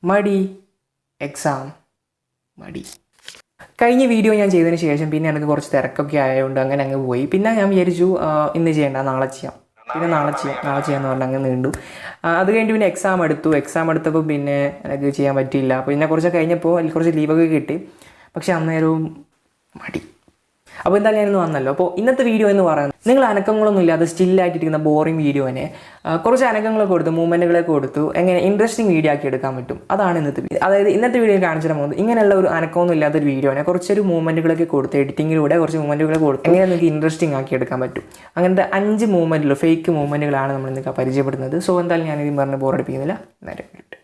മടി എക്സാം മടി. കഴിഞ്ഞ വീഡിയോ ഞാൻ ചെയ്തതിന് ശേഷം പിന്നെ എനിക്ക് കുറച്ച് തിരക്കൊക്കെ ആയതുകൊണ്ട് അങ്ങനെ അങ്ങ് പോയി. പിന്നെ ഞാൻ വിചാരിച്ചു ഇന്ന് ചെയ്യേണ്ട, നാളെ ചെയ്യാം, പിന്നെ നാളെ ചെയ്യാമെന്ന് പറഞ്ഞാൽ അങ്ങ് നീണ്ടു. അത് കഴിഞ്ഞിട്ട് പിന്നെ എക്സാം എടുത്തപ്പോൾ പിന്നെ എനിക്ക് ചെയ്യാൻ പറ്റിയില്ല. പിന്നെ കുറച്ച് കഴിഞ്ഞപ്പോൾ എനിക്ക് കുറച്ച് ലീവൊക്കെ കിട്ടി. പക്ഷെ അന്നേരവും മടി. അപ്പോൾ എന്തായാലും ഞാനിന്ന് വന്നല്ലോ. അപ്പോൾ ഇന്നത്തെ വീഡിയോ എന്ന് പറയുന്നത് നിങ്ങൾ അനക്കങ്ങളൊന്നും ഇല്ലാതെ സ്റ്റില്ലായിട്ടിരിക്കുന്ന ബോറിംഗ് വീഡിയോനെ കുറച്ച് അനക്കങ്ങളൊക്കെ കൊടുത്ത് മൂവ്മെൻറ്റുകളൊക്കെ കൊടുത്തു എങ്ങനെ ഇൻട്രസ്റ്റിംഗ് വീഡിയോ ആക്കി എടുക്കാൻ പറ്റും, അതാണ് ഇന്നത്തെ വീഡിയോ. അതായത് ഇന്നത്തെ വീഡിയോ കാണിച്ചിട്ട് പോകുന്നത് ഇങ്ങനെയുള്ള ഒരു അനക്കമൊന്നും ഇല്ലാത്തൊരു വീഡിയോനെ കുറച്ചൊരു മൂവ്മെൻറ്റുകളൊക്കെ കൊടുത്ത് എഡിറ്റിങ്ങിലൂടെ കുറച്ച് മൂവ്മെൻറ്റുകളൊക്കെ കൊടുത്ത് എങ്ങനെ നിങ്ങൾക്ക് ഇൻട്രസ്റ്റിംഗ് ആക്കി എടുക്കാൻ പറ്റും. അങ്ങനത്തെ 5 മൂവ്മെൻറ്റുകൾ, ഫേക്ക് മൂവ്മെൻറ്റുകളാണ് നമ്മൾ ഇന്നൊക്കെ പരിചയപ്പെടുന്നത്. സോ എന്തായാലും ഞാനിതും പറഞ്ഞ് ബോറടിപ്പിക്കുന്നില്ല, നേരെ കേട്ട്.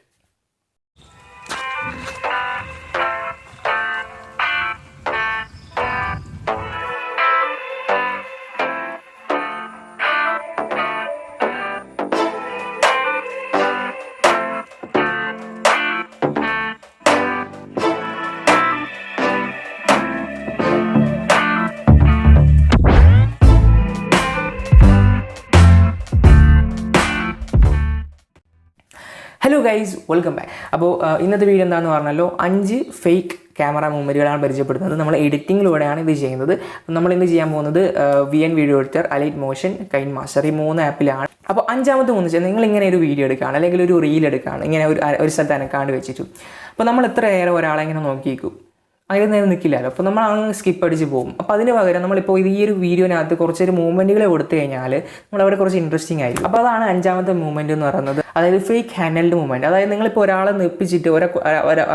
Hello guys, welcome back. അപ്പോൾ ഇന്നത്തെ വീഡിയോ എന്താണെന്ന് പറഞ്ഞാലോ 5 ഫേക്ക് ക്യാമറ മൂവ്മെൻറ്റുകളാണ് പരിചയപ്പെടുന്നത്. നമ്മൾ എഡിറ്റിങ്ങിലൂടെയാണ് ഇത് ചെയ്യുന്നത്. നമ്മളിന്ന് ചെയ്യാൻ പോകുന്നത് VN video editor, Alight motion, KineMaster, ഈ 3 ആപ്പിലാണ്. അപ്പോൾ 5ാമത്തെ മൂന്ന് വെച്ചാൽ നിങ്ങൾ ഇങ്ങനെ ഒരു വീഡിയോ എടുക്കുകയാണ് അല്ലെങ്കിൽ ഒരു റീൽ എടുക്കുകയാണ്, ഇങ്ങനെ ഒരു സ്ഥലത്ത് അനക്കാണ്ട് വെച്ചിട്ടു. അപ്പോൾ നമ്മൾ എത്ര നേരം ഒരാളെ ഇങ്ങനെ നോക്കിയിരിക്കും, അതിൽ നേരം നിൽക്കില്ലല്ലോ. അപ്പോൾ നമ്മൾ അങ്ങ് സ്കിപ്പ് അടിച്ച് പോകും. അപ്പോൾ അതിന് പകരം നമ്മളിപ്പോൾ ഈ ഒരു വീഡിയോനകത്ത് കുറച്ചൊരു മൂവ്മെൻറ്റുകൾ കൊടുത്തു കഴിഞ്ഞാൽ നമ്മളവിടെ കുറച്ച് ഇൻട്രസ്റ്റിംഗ് ആയിരിക്കും. അപ്പോൾ അതാണ് 5ാമത്തെ മൂവ്മെൻറ്റ് എന്ന് പറയുന്നത്. അതായത് ഫേക്ക് ഹാൻഡൽഡ് മൂവ്മെൻറ്റ്. അതായത് നിങ്ങളിപ്പോൾ ഒരാളെ നിപ്പിച്ചിട്ട്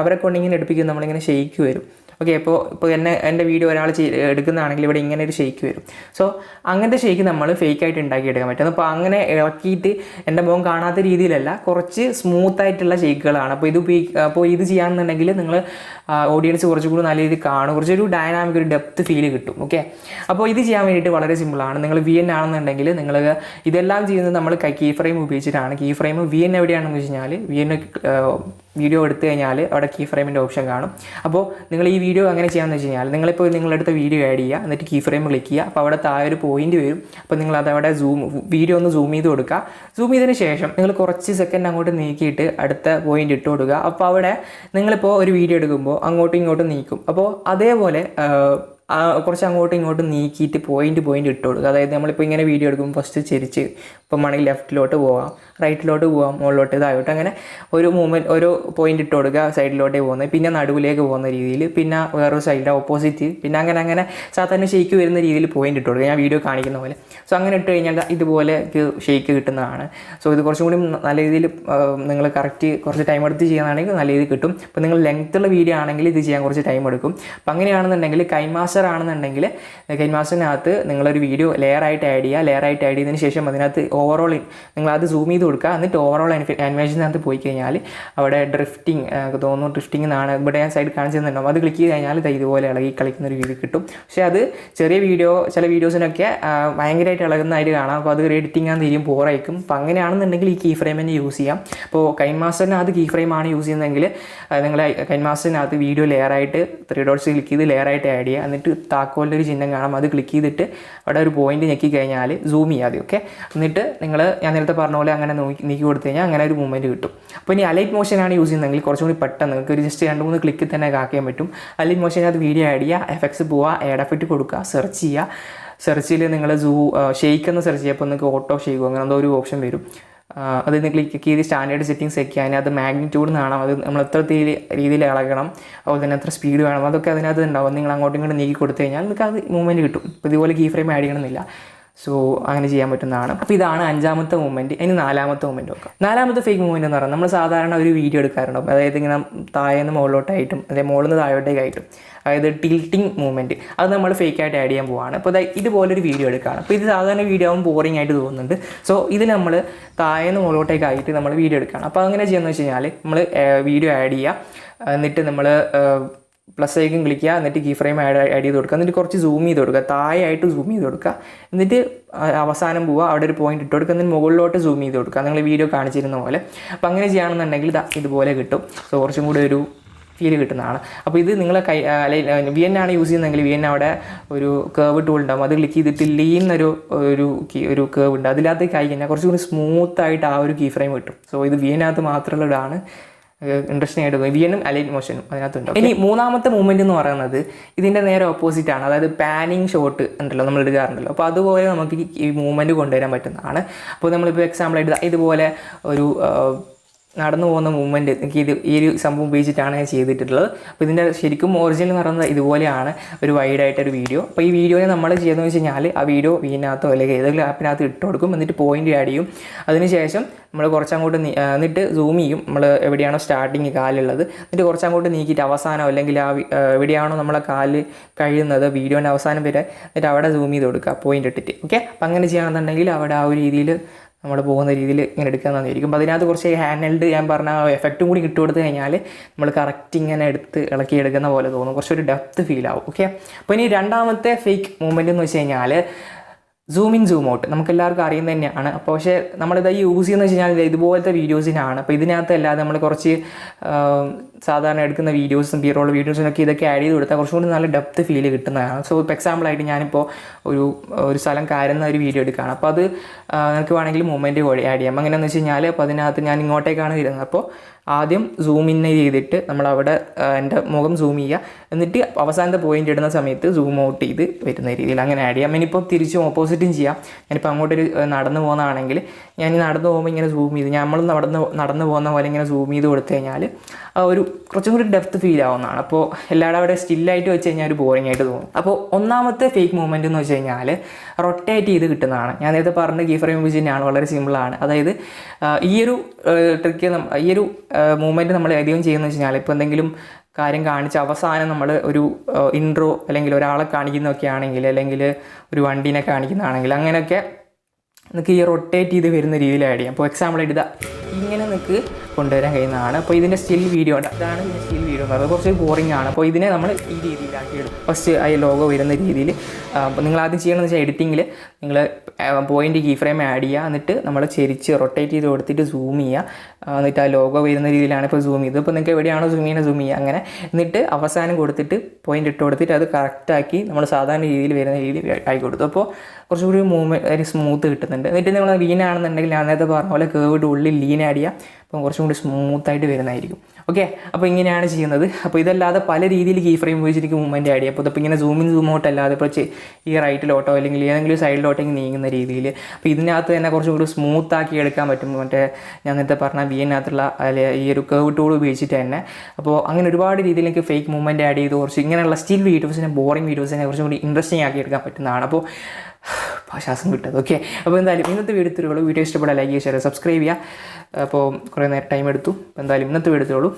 അവരെ കൊണ്ടിങ്ങനെ എടുപ്പിക്കും, നമ്മളിങ്ങനെ ഷെയ്ക്ക് വരും. ഓക്കെ, ഇപ്പോൾ എൻ്റെ വീഡിയോ ഒരാൾ എടുക്കുന്നതാണെങ്കിൽ ഇവിടെ ഇങ്ങനെ ഒരു ഷെയ്ക്ക് വരും. സോ അങ്ങനത്തെ ഷെയ്ക്ക് നമ്മൾ ഫേക്കായിട്ട് ഉണ്ടാക്കിയെടുക്കാൻ പറ്റും. അപ്പോൾ അങ്ങനെ ഇളക്കിയിട്ട് എൻ്റെ മുഖം കാണാത്ത രീതിയിലല്ല, കുറച്ച് സ്മൂത്തായിട്ടുള്ള ഷെയ്ക്കുകളാണ്. അപ്പോൾ ഇത് ചെയ്യാമെന്നുണ്ടെങ്കിൽ നിങ്ങൾ ഓഡിയൻസ് കുറച്ചുകൂടി നല്ല രീതിയിൽ കാണും, കുറച്ചൊരു ഡൈനാമിക്, ഒരു ഡെപ്ത് ഫീൽ കിട്ടും. ഓക്കെ, അപ്പോൾ ഇത് ചെയ്യാൻ വേണ്ടിയിട്ട് വളരെ സിമ്പിളാണ്. നിങ്ങൾ VN ആണെന്നുണ്ടെങ്കിൽ നിങ്ങൾ ഇതെല്ലാം ചെയ്യുന്നത് നമ്മൾ കീ ഫ്രെയിം ഉപയോഗിച്ചിട്ടാണ്. കീ ഫ്രെയിം VN എവിടെയാണെന്ന് വെച്ച് കഴിഞ്ഞാൽ VN വീഡിയോ എടുത്തു കഴിഞ്ഞാൽ അവിടെ കീ ഫ്രെയിമിൻ്റെ ഓപ്ഷൻ കാണും. അപ്പോൾ നിങ്ങൾ ഈ വീഡിയോ അങ്ങനെ ചെയ്യാമെന്ന് വെച്ച് കഴിഞ്ഞാൽ നിങ്ങളിപ്പോൾ നിങ്ങളെടുത്ത വീഡിയോ ആഡ് ചെയ്യുക, എന്നിട്ട് കീ ഫ്രെയിം ക്ലിക്ക് ചെയ്യുക. അപ്പോൾ അവിടെ താഴെ ഒരു പോയിന്റ് വരും. അപ്പോൾ നിങ്ങൾ അതവിടെ വീഡിയോ ഒന്ന് സൂം ചെയ്ത് കൊടുക്കുക. സൂം ചെയ്തതിന് ശേഷം നിങ്ങൾ കുറച്ച് സെക്കൻഡ് അങ്ങോട്ട് നീക്കിയിട്ട് അടുത്ത പോയിന്റ് ഇട്ട് കൊടുക്കുക. അപ്പോൾ അവിടെ നിങ്ങളിപ്പോൾ ഒരു വീഡിയോ എടുക്കുമ്പോൾ അങ്ങോട്ടും ഇങ്ങോട്ടും നീക്കും. അപ്പോൾ അതേപോലെ കുറച്ച് അങ്ങോട്ടും ഇങ്ങോട്ടും നീക്കിയിട്ട് പോയിന്റ് ഇട്ട് കൊടുക്കുക. അതായത് നമ്മളിപ്പോൾ ഇങ്ങനെ വീഡിയോ എടുക്കുമ്പോൾ ഫസ്റ്റ് ചെരിച്ച് ഇപ്പം വേണമെങ്കിൽ ലെഫ്റ്റിലോട്ട് പോകാം, റൈറ്റിലോട്ട് പോകാം, മുകളിലോട്ട് ഇതായിട്ട് അങ്ങനെ ഒരു മൂവ്മെൻറ്റ്, ഒരു പോയിന്റ് ഇട്ട് കൊടുക്കുക. സൈഡിലോട്ടേ പോകുന്നത്, പിന്നെ നടുവിലേക്ക് പോകുന്ന രീതിയിൽ, പിന്നെ വേറൊരു സൈഡിലെ ഓപ്പോസിറ്റ്, പിന്നെ അങ്ങനെ സാധാരണ ഷെയ്ക്ക് വരുന്ന രീതിയിൽ പോയിന്റ് ഇട്ട് കൊടുക്കുക, ഞാൻ വീഡിയോ കാണിക്കുന്ന പോലെ. സോ അങ്ങനെ ഇട്ട് കഴിഞ്ഞാൽ ഇതുപോലെ ഷെയ്ക്ക് കിട്ടുന്നതാണ്. സോ ഇത് കുറച്ചും കൂടി നല്ല രീതിയിൽ നിങ്ങൾ കറക്റ്റ് കുറച്ച് ടൈം എടുത്ത് ചെയ്യുന്നതാണെങ്കിൽ നല്ല രീതിയിൽ കിട്ടും. അപ്പോൾ നിങ്ങൾ ലെങ്ത്തുള്ള വീഡിയോ ആണെങ്കിൽ ഇത് ചെയ്യാൻ കുറച്ച് ടൈം എടുക്കും. അപ്പോൾ അങ്ങനെയാണെന്നുണ്ടെങ്കിൽ കൈൻമാസ്റ്റർ ആണെന്നുണ്ടെങ്കിൽ കൈൻമാസ്റ്ററിനകത്ത് നിങ്ങളൊരു വീഡിയോ ലെയറായിട്ട് ആഡ് ചെയ്യുക. ലെയറായിട്ട് ആഡ് ചെയ്തതിന് ശേഷം അതിനകത്ത് ഓവറോൾ നിങ്ങളത് സൂം ചെയ്ത് കൊടുക്കുക. എന്നിട്ട് ഓവറോൾ ആനിമേഷനകത്ത് പോയി കഴിഞ്ഞാൽ അവിടെ ഡ്രിഫ്റ്റിംഗ് എന്നാണ് ഇവിടെ ഞാൻ സൈഡ് കാണിച്ചു തന്നിട്ടുണ്ടാവും. അത് ക്ലിക്ക് ചെയ്ത് കഴിഞ്ഞാൽ ഇതുപോലെ ഇളകി കളിക്കുന്ന ഒരു വീഡിയോ കിട്ടും. പക്ഷേ അത് ചെറിയ വീഡിയോ, ചില വീഡിയോസിനൊക്കെ ഭയങ്കരമായിട്ട് ഇളകുന്നതായിട്ട് കാണാം. അപ്പോൾ അത് എഡിറ്റിംഗ് ആണെന്ന് തിരിയും പോറായിരിക്കും. അപ്പോൾ അങ്ങനെയാണെന്നുണ്ടെങ്കിൽ ഈ കീ ഫ്രെയിം തന്നെ യൂസ് ചെയ്യാം. അപ്പോൾ കൈൻമാസ്റ്ററിനകത്ത് കീ ഫ്രെയിമാണ് യൂസ് ചെയ്യുന്നതെങ്കിൽ നിങ്ങൾ കൈൻമാസ്റ്ററിനകത്ത് വീഡിയോ ലെയറായിട്ട് 3 ഡോട്ട്സ് ക്ലിക്ക് ചെയ്ത് ലെയറായിട്ട് ആഡ് ചെയ്യുക. എന്നിട്ട് താക്കോലിൻ്റെ ഒരു ചിഹ്നം കാണാം, അത് ക്ലിക്ക് ചെയ്തിട്ട് അവിടെ ഒരു പോയിന്റ് ഞെക്കി കഴിഞ്ഞാൽ സൂം ചെയ്യാതെ. ഓക്കെ, എന്നിട്ട് ഞാൻ നേരത്തെ പറഞ്ഞ പോലെ അങ്ങനെ നീക്കി കൊടുത്തു കഴിഞ്ഞാൽ അങ്ങനെ ഒരു മൂവ്മെൻറ്റ് കിട്ടും. അപ്പോൾ ഇനി അലൈറ്റ് മോഷനാണ് യൂസ് ചെയ്യുന്നതെങ്കിൽ കുറച്ചും കൂടി പെട്ടെന്ന് നിങ്ങൾക്ക് ഒരു ജസ്റ്റ് 2-3 ക്ലിക്ക് തന്നെ ആക്കാൻ പറ്റും. അലൈറ്റ് മോഷനകത്ത് വീഡിയോ ആഡ് ചെയ്യുക, എഫക്ട്സ് പോവുക, ആഡ് എഫക്റ്റ് കൊടുക്കുക, സെർച്ച് ചെയ്യുക. സെർച്ചിൽ നിങ്ങൾ ഷെയ്ക്ക് എന്ന് സെർച്ച് ചെയ്യുമ്പോൾ നിങ്ങൾക്ക് ഓട്ടോ ഷെയ്ക്കോ അങ്ങനെ എന്തോ ഒരു ഓപ്ഷൻ വരും. അതിന് ക്ലിക്ക് ചെയ്ത് സ്റ്റാൻഡേർഡ് സെറ്റിംഗ്സ് ഒക്കെ അതിനകത്ത് മാഗ്നിറ്റ്യൂഡ് കാണാം, അത് നമ്മൾ എത്ര രീതിയിൽ ഇളകണം, അതുപോലെ തന്നെ എത്ര സ്പീഡ് വേണം, അതൊക്കെ അതിനകത്ത് ഉണ്ടാവും. നിങ്ങൾ അങ്ങോട്ടും ഇങ്ങോട്ടും നീക്കി കൊടുത്തു കഴിഞ്ഞാൽ നിങ്ങൾക്ക് അത് മൂവ്മെൻറ്റ് കിട്ടും. ഇപ്പോൾ ഇതുപോലെ കീ ഫ്രെയിം ആഡ് ചെയ്യണമെന്നില്ല. സോ അങ്ങനെ ചെയ്യാൻ പറ്റുന്നതാണ്. അപ്പോൾ ഇതാണ് 5ാമത്തെ മൂവ്മെൻറ്റ്. ഇനി 4ാമത്തെ മൂവ്മെൻറ്റ് നോക്കാം. 4ാമത്തെ ഫേക്ക് മൂവ്മെൻറ്റ് എന്ന് പറയുന്നത് നമ്മൾ സാധാരണ ഒരു വീഡിയോ എടുക്കാറുണ്ടാവും. അതായത് ഇങ്ങനെ താഴേന്ന് മുകളിലോട്ടായിട്ടും അതായത് മുകളിൽ നിന്ന് താഴോട്ടേക്കായിട്ടും, അതായത് ടിൽറ്റിംഗ് മൂവ്മെൻറ്റ്, അത് നമ്മൾ ഫേക്കായിട്ട് ആഡ് ചെയ്യാൻ പോവുകയാണ്. അപ്പോൾ ഇതുപോലൊരു വീഡിയോ എടുക്കുകയാണ്. അപ്പോൾ ഇത് സാധാരണ വീഡിയോ ആകുമ്പോൾ ബോറിംഗ് ആയിട്ട് തോന്നുന്നുണ്ട്. സോ ഇത് നമ്മൾ താഴേന്ന് മുകളിലോട്ടേക്കായിട്ട് നമ്മൾ വീഡിയോ എടുക്കുകയാണ്. അപ്പോൾ അങ്ങനെ ചെയ്യുന്നത് വെച്ച് കഴിഞ്ഞാൽ നമ്മൾ വീഡിയോ ആഡ് ചെയ്യുക, എന്നിട്ട് നമ്മൾ പ്ലസ് ഐക്കൺ ക്ലിക്ക് ചെയ്യുക, എന്നിട്ട് കീ ഫ്രെയിം ആഡ് ചെയ്ത് കൊടുക്കുക, എന്നിട്ട് കുറച്ച് സൂം ചെയ്ത് കൊടുക്കുക, താഴെയായിട്ട് സൂം ചെയ്ത് കൊടുക്കുക, എന്നിട്ട് അവസാനം പോവുക, അവിടെ ഒരു പോയിന്റ് ഇട്ട് കൊടുക്കുക, എന്നിട്ട് മുകളിലോട്ട് സൂം ചെയ്ത് കൊടുക്കുക, നിങ്ങൾ വീഡിയോ കാണിച്ചിരുന്ന പോലെ. അപ്പോൾ അങ്ങനെ ചെയ്യുകയാണെന്നുണ്ടെങ്കിൽ ഇതുപോലെ കിട്ടും. സോ കുറച്ചും കൂടി ഒരു ഫീൽ കിട്ടുന്നതാണ്. അപ്പോൾ ഇത് നിങ്ങൾ VN ആണ് യൂസ് ചെയ്യുന്നതെങ്കിൽ VN അവിടെ ഒരു കേർവ് ടൂൾ ഉണ്ടാകും, അത് ക്ലിക്ക് ചെയ്തിട്ട് ലീൻ ഒരു കേർവ് ഉണ്ട്, അതിനകത്തേക്ക് ആയി കഴിഞ്ഞാൽ കുറച്ചുകൂടി സ്മൂത്തായിട്ട് ആ ഒരു കീ ഫ്രെയിം കിട്ടും. സോ ഇത് VN മാത്രമുള്ള ഇതാണ്. ഇൻട്രസ്റ്റിംഗ് ആയിട്ട് തോന്നി. വിയനും അലൈറ്റ് മോഷനും അതിനകത്തുണ്ട്. ഇനി മൂന്നാമത്തെ മൂവ്മെൻറ്റ് എന്ന് പറയുന്നത് ഇതിൻ്റെ നേരെ ഓപ്പോസിറ്റാണ്. അതായത് പാനിങ് ഷോട്ട് ഉണ്ടല്ലോ നമ്മൾ എടുക്കാറുണ്ടല്ലോ. അപ്പോൾ അതുപോലെ നമുക്ക് ഈ മൂവ്മെൻറ്റ് കൊണ്ടുവരാൻ പറ്റുന്നതാണ്. അപ്പോൾ നമ്മളിപ്പോൾ എക്സാമ്പിളായിട്ട് ഇതുപോലെ ഒരു നടന്നു പോകുന്ന മൂവ്മെൻറ്റ് എനിക്ക് ഈ ഒരു സംഭവം ഉപയോഗിച്ചിട്ടാണ് ഞാൻ ചെയ്തിട്ടുള്ളത്. അപ്പോൾ ഇതിൻ്റെ ശരിക്കും ഒറിജിനൽ എന്ന് പറയുന്നത് ഇതുപോലെയാണ്, ഒരു വൈഡായിട്ടൊരു വീഡിയോ. അപ്പോൾ ഈ വീഡിയോയെ നമ്മൾ ചെയ്യുന്നതെന്ന് വെച്ച് കഴിഞ്ഞാൽ ആ വീഡിയോ വീനകത്തോ അല്ലെങ്കിൽ ഏതെങ്കിലും ആപ്പിനകത്ത് ഇട്ട് കൊടുക്കും, എന്നിട്ട് പോയിൻ്റ് ആഡ് ചെയ്യും. അതിനുശേഷം നമ്മൾ കുറച്ചങ്ങോട്ട് എന്നിട്ട് സൂം ചെയ്യും, നമ്മൾ എവിടെയാണോ സ്റ്റാർട്ടിങ് കാലുള്ളത്, എന്നിട്ട് കുറച്ചങ്ങോട്ട് നീക്കിയിട്ട് അവസാനം അല്ലെങ്കിൽ ആ എവിടെയാണോ നമ്മളെ കാല് കഴിയുന്നത് വീഡിയോൻ്റെ അവസാനം വരെ, എന്നിട്ട് അവിടെ സൂം ചെയ്ത് കൊടുക്കുക പോയിൻ്റ് ഇട്ടിട്ട്. ഓക്കെ, അപ്പോൾ അങ്ങനെ ചെയ്യുകയാണെന്നുണ്ടെങ്കിൽ അവിടെ ആ ഒരു രീതിയിൽ നമ്മൾ പോകുന്ന രീതിയിൽ ഇങ്ങനെ എടുക്കാൻ തന്നിരിക്കും. അപ്പോൾ അതിനകത്ത് കുറച്ച് ഹാൻഡ് ഹെൽഡ് ഞാൻ പറഞ്ഞ എഫക്റ്റും കൂടി ഇട്ട് കൊടുത്തു കഴിഞ്ഞാൽ നമ്മൾ കറക്റ്റ് ഇങ്ങനെ എടുത്ത് ഇളക്കി എടുക്കുന്ന പോലെ തോന്നും, കുറച്ചൊരു ഡെപ്ത് ഫീൽ ആവും. ഓക്കെ, അപ്പോൾ ഇനി രണ്ടാമത്തെ ഫേക്ക് മൂവ്മെൻറ്റ് എന്ന് വെച്ച് കഴിഞ്ഞാൽ സൂം ഇൻ സൂം ഔട്ട്. നമുക്ക് എല്ലാവർക്കും അറിയുന്നത് തന്നെയാണ്. അപ്പോൾ പക്ഷേ നമ്മളിത് യൂസ് ചെയ്യുന്നത് വെച്ച് കഴിഞ്ഞാൽ ഇതുപോലത്തെ വീഡിയോസിനാണ്. അപ്പോൾ ഇതിനകത്ത് അല്ലാതെ നമ്മൾ കുറച്ച് സാധാരണ എടുക്കുന്ന വീഡിയോസും ബി-റോൾ വീഡിയോസിനൊക്കെ ഇതൊക്കെ ആഡ് ചെയ്ത് കൊടുത്താൽ കുറച്ചും കൂടി നല്ല ഡെപ്ത് ഫീൽ കിട്ടുന്നതാണ്. സോ ഇപ്പോൾ എക്സാമ്പിളായിട്ട് ഞാനിപ്പോൾ ഒരു സ്ഥലം കയറുന്ന ഒരു വീഡിയോ എടുക്കുകയാണ്. അപ്പോൾ അത് നിങ്ങൾക്ക് വേണമെങ്കിൽ മൂവ്മെൻറ്റ് ആഡ് ചെയ്യാം. അങ്ങനെയെന്ന് വെച്ച് കഴിഞ്ഞാൽ അപ്പോൾ അതിനകത്ത് ഞാൻ ഇങ്ങോട്ടേക്കാണ് വരുന്നത്. അപ്പോൾ ആദ്യം സൂം ഇൻ ചെയ്തിട്ട് നമ്മളവിടെ എൻ്റെ മുഖം സൂം ചെയ്യുക, എന്നിട്ട് അവസാനത്തെ പോയിൻ്റ് ഇടുന്ന സമയത്ത് സൂം ഔട്ട് ചെയ്ത് വരുന്ന രീതിയിൽ അങ്ങനെ ആഡ് ചെയ്യാം. ഇനിയിപ്പോൾ തിരിച്ചും ഓപ്പോസിറ്റും ചെയ്യാം. ഞാനിപ്പോൾ അങ്ങോട്ടൊരു നടന്നു പോകുന്നതാണെങ്കിൽ ഞാൻ നടന്നു പോകുമ്പോൾ ഇങ്ങനെ സൂം ചെയ്ത് നമ്മൾ നടന്നു പോകുന്ന പോലെ ഇങ്ങനെ സൂം ചെയ്ത് കൊടുത്തു കഴിഞ്ഞാൽ ഒരു കുറച്ചും കൂടി ഡെപ്ത് ഫീൽ ആവുന്നതാണ്. അപ്പോൾ എല്ലാവരും അവിടെ സ്റ്റില്ലായിട്ട് വെച്ച് കഴിഞ്ഞാൽ ഒരു ബോറിംഗ് ആയിട്ട് തോന്നും. അപ്പോൾ ഒന്നാമത്തെ ഫേക്ക് മൂവ്മെൻറ്റ് എന്ന് വെച്ച് കഴിഞ്ഞാൽ റൊട്ടേറ്റ് ചെയ്ത് കിട്ടുന്നതാണ്. ഞാൻ നേരത്തെ പറഞ്ഞ കീ ഫ്രെയിം ഉപയോഗിച്ച് തന്നെയാണ്, വളരെ സിമ്പിളാണ്. അതായത് ഈ ഒരു ട്രിക്ക് ഈ ഒരു മൂവ്മെൻറ്റ് നമ്മൾ അധികം ചെയ്യുന്നത് വെച്ച് കഴിഞ്ഞാൽ ഇപ്പോൾ എന്തെങ്കിലും കാര്യം കാണിച്ച് അവസാനം നമ്മൾ ഒരു ഇൻട്രോ അല്ലെങ്കിൽ ഒരാളെ കാണിക്കുന്നതൊക്കെ ആണെങ്കിൽ അല്ലെങ്കിൽ ഒരു വണ്ടീനെ കാണിക്കുന്നതാണെങ്കിൽ അങ്ങനെയൊക്കെ നിങ്ങൾക്ക് ഈ റൊട്ടേറ്റ് ചെയ്ത് വരുന്ന രീതിയിൽ ആഡ് ചെയ്യാം. അപ്പോൾ എക്സാമ്പിളായിട്ട് ഇതാ ഇങ്ങനെ നിങ്ങൾക്ക് കൊണ്ടുവരാൻ കഴിയുന്നതാണ്. അപ്പോൾ ഇതിൻ്റെ സ്റ്റിൽ വീഡിയോ അതാണ് സ്റ്റിൽ വീഡിയോ എന്ന് പറയുന്നത്, കുറച്ച് ബോറിംഗ് ആണ്. അപ്പോൾ ഇതിനെ നമ്മൾ ഈ രീതിയിലാക്കി എടുക്കും. ഫസ്റ്റ് ആ ലോഗോ വരുന്ന രീതിയിൽ നിങ്ങൾ ആദ്യം ചെയ്യണമെന്ന് വെച്ചാൽ എഡിറ്റിങ്ങിൽ നിങ്ങൾ പോയിൻ്റ് കീ ഫ്രെയിം ആഡ് ചെയ്യുക, എന്നിട്ട് നമ്മൾ ചെരിച്ച് റൊട്ടേറ്റ് ചെയ്ത് കൊടുത്തിട്ട് സൂം ചെയ്യുക, എന്നിട്ട് ആ ലോഗോ വരുന്ന രീതിയിലാണ് ഇപ്പോൾ സൂം ചെയ്തത്. ഇപ്പോൾ നിങ്ങൾക്ക് എവിടെയാണോ സൂം ചെയ്യുക അങ്ങനെ, എന്നിട്ട് അവസാനം കൊടുത്തിട്ട് പോയിൻ്റ് ഇട്ട് കൊടുത്തിട്ട് അത് കറക്റ്റാക്കി നമ്മൾ സാധാരണ രീതിയിൽ വരുന്ന രീതിയിൽ ആക്കി കൊടുത്തു. അപ്പോൾ കുറച്ചുകൂടി ഒരു സ്മൂത്ത് കിട്ടുന്നുണ്ട്. എന്നിട്ട് നിങ്ങൾ ലീനാണെന്നുണ്ടെങ്കിൽ ഞാൻ നേരത്തെ പറഞ്ഞ പോലെ കേർവ്ഡ് ഉള്ളിൽ ലീൻ ആഡ് ചെയ്യുക, അപ്പം കുറച്ചും കൂടി സ്മൂത്തായിട്ട് വരുന്നതായിരിക്കും. ഓക്കെ, അപ്പോൾ ഇങ്ങനെയാണ് ചെയ്യുന്നത്. അപ്പോൾ ഇതല്ലാതെ പല രീതിയിൽ കീ ഫ്രെയിം ഉപയോഗിച്ചിട്ട് മൂവ്മെൻറ്റ് ആഡ് ചെയ്യുക. അപ്പോൾ ഇപ്പോൾ ഇങ്ങനെ സൂം ഇൻ സൂം ഔട്ട് അല്ലാതെ ഇപ്പോൾ ഈ റൈറ്റിലോട്ടോ അല്ലെങ്കിൽ ഏതെങ്കിലും സൈഡിലോട്ടോ നീങ്ങുന്ന രീതിയിൽ. അപ്പോൾ ഇതിനകത്ത് തന്നെ കുറച്ചും കൂടി സ്മൂത്താക്കി എടുക്കാൻ പറ്റും. മറ്റേ ഞാൻ നേരത്തെ പറഞ്ഞ വിയനകത്തുള്ള ഈ ഒരു കേർവ് ടൂൾ ഉപയോഗിച്ചിട്ട് തന്നെ. അപ്പോൾ അങ്ങനെ ഒരുപാട് രീതിയിലേക്ക് ഫേക്ക് മൂവ്മെൻറ്റ് ആഡ് ചെയ്ത് കുറച്ച് ഇങ്ങനെയുള്ള സ്റ്റിൽ വീഡിയോസിനെ ബോറിംഗ് വീഡിയോസിനെ കുറച്ചും കൂടി ഇൻട്രസ്റ്റിംഗ് ആക്കി എടുക്കാൻ പറ്റുന്നതാണ്. അപ്പോൾ ശ്വാസം കിട്ടത്. ഓക്കെ, അപ്പോൾ എന്തായാലും ഇന്നത്തെ വീഡിയോ ഇഷ്ടപ്പെടാൻ ലൈക്ക് ചെയ്യുക, ഷെയർ, സബ്സ്ക്രൈബ് ചെയ്യുക. അപ്പോൾ കുറേ നേരം ടൈം എടുത്തു. എന്തായാലും ഇന്നത്തെ വീഡിയോ